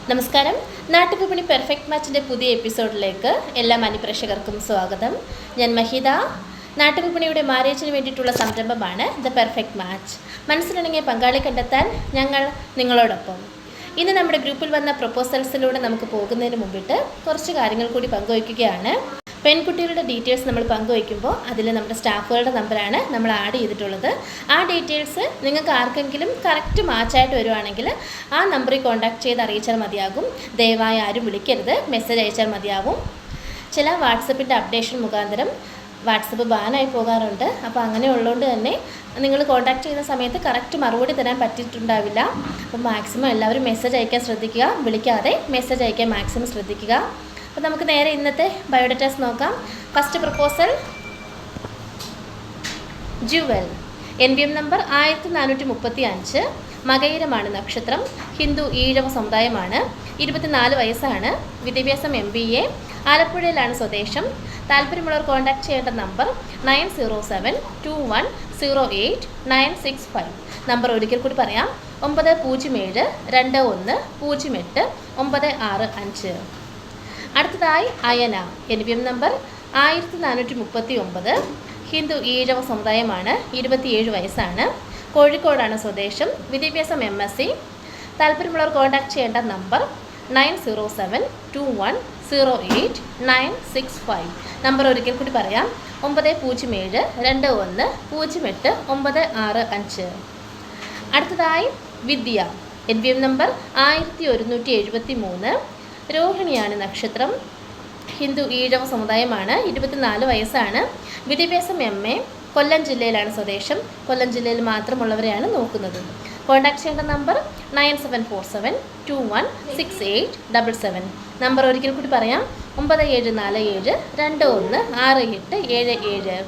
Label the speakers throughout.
Speaker 1: നമസ്കാരം. നാട്ടുവിപണി പെർഫെക്റ്റ് മാച്ചിൻ്റെ പുതിയ എപ്പിസോഡിലേക്ക് എല്ലാ മാന്യപ്രേക്ഷകർക്കും സ്വാഗതം. ഞാൻ മഹിത. നാട്ടുവിപണിയുടെ മാരേജിന് വേണ്ടിയിട്ടുള്ള സംരംഭമാണ് ദ പെർഫെക്റ്റ് മാച്ച്. മനസ്സിലിണങ്ങിയ പങ്കാളി കണ്ടെത്താൻ ഞങ്ങൾ നിങ്ങളോടൊപ്പം. ഇന്ന് നമ്മുടെ ഗ്രൂപ്പിൽ വന്ന പ്രൊപ്പോസൽസിലൂടെ നമുക്ക് പോകുന്നതിന് മുമ്പിട്ട് കുറച്ച് കാര്യങ്ങൾ കൂടി പങ്കുവയ്ക്കുകയാണ്. പെൺകുട്ടികളുടെ ഡീറ്റെയിൽസ് നമ്മൾ പങ്കുവയ്ക്കുമ്പോൾ അതിൽ നമ്മുടെ സ്റ്റാഫുകളുടെ നമ്പറാണ് നമ്മൾ ആഡ് ചെയ്തിട്ടുള്ളത്. ആ ഡീറ്റെയിൽസ് നിങ്ങൾക്ക് ആർക്കെങ്കിലും കറക്റ്റ് മാച്ചായിട്ട് വരുവാണെങ്കിൽ ആ നമ്പറിൽ കോൺടാക്ട് ചെയ്ത് അറിയിച്ചാൽ മതിയാകും. ദയവായി ആരും വിളിക്കരുത്, മെസ്സേജ് അയച്ചാൽ മതിയാവും. ചില വാട്സപ്പിൻ്റെ അപ്ഡേഷൻ മുഖാന്തരം വാട്സപ്പ് ബാനായി പോകാറുണ്ട്. അപ്പോൾ അങ്ങനെ ഉള്ളതുകൊണ്ട് തന്നെ നിങ്ങൾ കോൺടാക്ട് ചെയ്യുന്ന സമയത്ത് കറക്റ്റ് മറുപടി തരാൻ പറ്റിയിട്ടുണ്ടാവില്ല. അപ്പോൾ മാക്സിമം എല്ലാവരും മെസ്സേജ് അയക്കാൻ ശ്രദ്ധിക്കുക, വിളിക്കാതെ മെസ്സേജ് അയക്കാൻ മാക്സിമം ശ്രദ്ധിക്കുക. അപ്പോൾ നമുക്ക് നേരെ ഇന്നത്തെ ബയോഡാറ്റാസ് നോക്കാം. First proposal Jewel. NBM number 1435. മകയിരമാണ് നക്ഷത്രം. ഹിന്ദു ഈഴവ സമുദായമാണ്. 24 വയസ്സാണ്. വിദ്യാഭ്യാസം MBA. ആലപ്പുഴയിലാണ് സ്വദേശം. താല്പര്യമുള്ളവർ കോൺടാക്ട് ചെയ്യേണ്ട നമ്പർ 9072108965. നമ്പർ ഒരിക്കൽ കൂടി പറയാം: 9072108965. അടുത്തതായി അയന. NBM number 1439. ഹിന്ദു ഈഴവ സമുദായമാണ്. 27 വയസ്സാണ്. കോഴിക്കോടാണ് സ്വദേശം. വിദ്യാഭ്യാസം MSc. താല്പര്യമുള്ളവർ കോൺടാക്ട് ചെയ്യേണ്ട നമ്പർ 9072108965. നമ്പർ ഒരിക്കൽ കൂടി പറയാം: 9072108965. അടുത്തതായി വിദ്യ. NBM number 1173. രോഹിണിയാണ് നക്ഷത്രം. ഹിന്ദു ഈഴവ സമുദായമാണ്. 24 വയസ്സാണ്. വിദ്യാഭ്യാസം MA. കൊല്ലം ജില്ലയിലാണ് സ്വദേശം. കൊല്ലം ജില്ലയിൽ മാത്രമുള്ളവരെയാണ് നോക്കുന്നത്. കോൺടാക്ട് ചെയ്യേണ്ട നമ്പർ 9747216877. നമ്പർ ഒരിക്കൽ കൂടി പറയാം: 9747216877.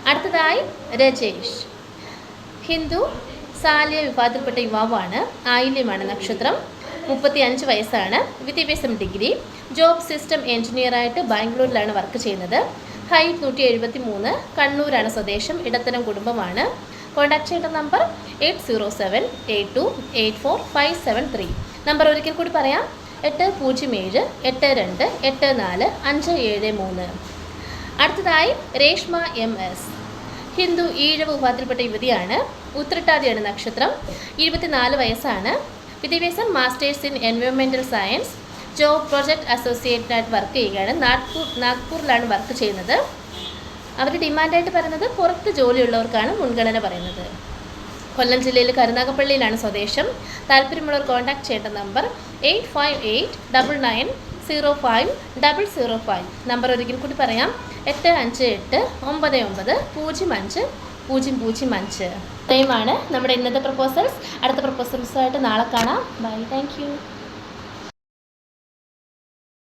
Speaker 1: അടുത്തതായി രജേഷ്. ഹിന്ദു സാലിയ വിഭാഗത്തിൽപ്പെട്ട യുവാവാണ്. ആയില്യമാണ് നക്ഷത്രം. 35 വയസ്സാണ്. വിദ്യാഭ്യാസം ഡിഗ്രി. ജോബ് സിസ്റ്റം എഞ്ചിനീയറായിട്ട് ബാംഗ്ലൂരിലാണ് വർക്ക് ചെയ്യുന്നത്. ഹൈറ്റ് 173. കണ്ണൂരാണ് സ്വദേശം. ഇടത്തരം കുടുംബമാണ്. കോൺടാക്ട് ചെയ്യേണ്ട നമ്പർ 8078284573. നമ്പർ ഒരിക്കൽ കൂടി പറയാം: 8078284573. അടുത്തതായി രേഷ്മ MS. ഹിന്ദു ഈഴവ വിഭാഗത്തിൽപ്പെട്ട യുവതിയാണ്. ഉത്രട്ടാതിയാണ് നക്ഷത്രം. 24 വയസ്സാണ്. വിദ്യാഭ്യാസം masters in environmental science. Job project അസോസിയേറ്റായിട്ട് വർക്ക് ചെയ്യുകയാണ്. നാഗ്പൂരിലാണ് വർക്ക് ചെയ്യുന്നത്. അവർ ഡിമാൻഡായിട്ട് പറയുന്നത് പുറത്ത് ജോലിയുള്ളവർക്കാണ് മുൻഗണന പറയുന്നത്. കൊല്ലം ജില്ലയിൽ കരുനാഗപ്പള്ളിയിലാണ് സ്വദേശം. താല്പര്യമുള്ളവർ കോൺടാക്ട് ചെയ്യേണ്ട നമ്പർ 8581005005. നമ്പർ ഒരിക്കൽ കൂടി പറയാം: 8589905005. ഇത്രയുമാണ് നമ്മുടെ ഇന്നത്തെ പ്രപ്പോസൽസ്. അടുത്ത പ്രപ്പോസൽസുമായിട്ട് നാളെ കാണാം. ബൈ. Thank you.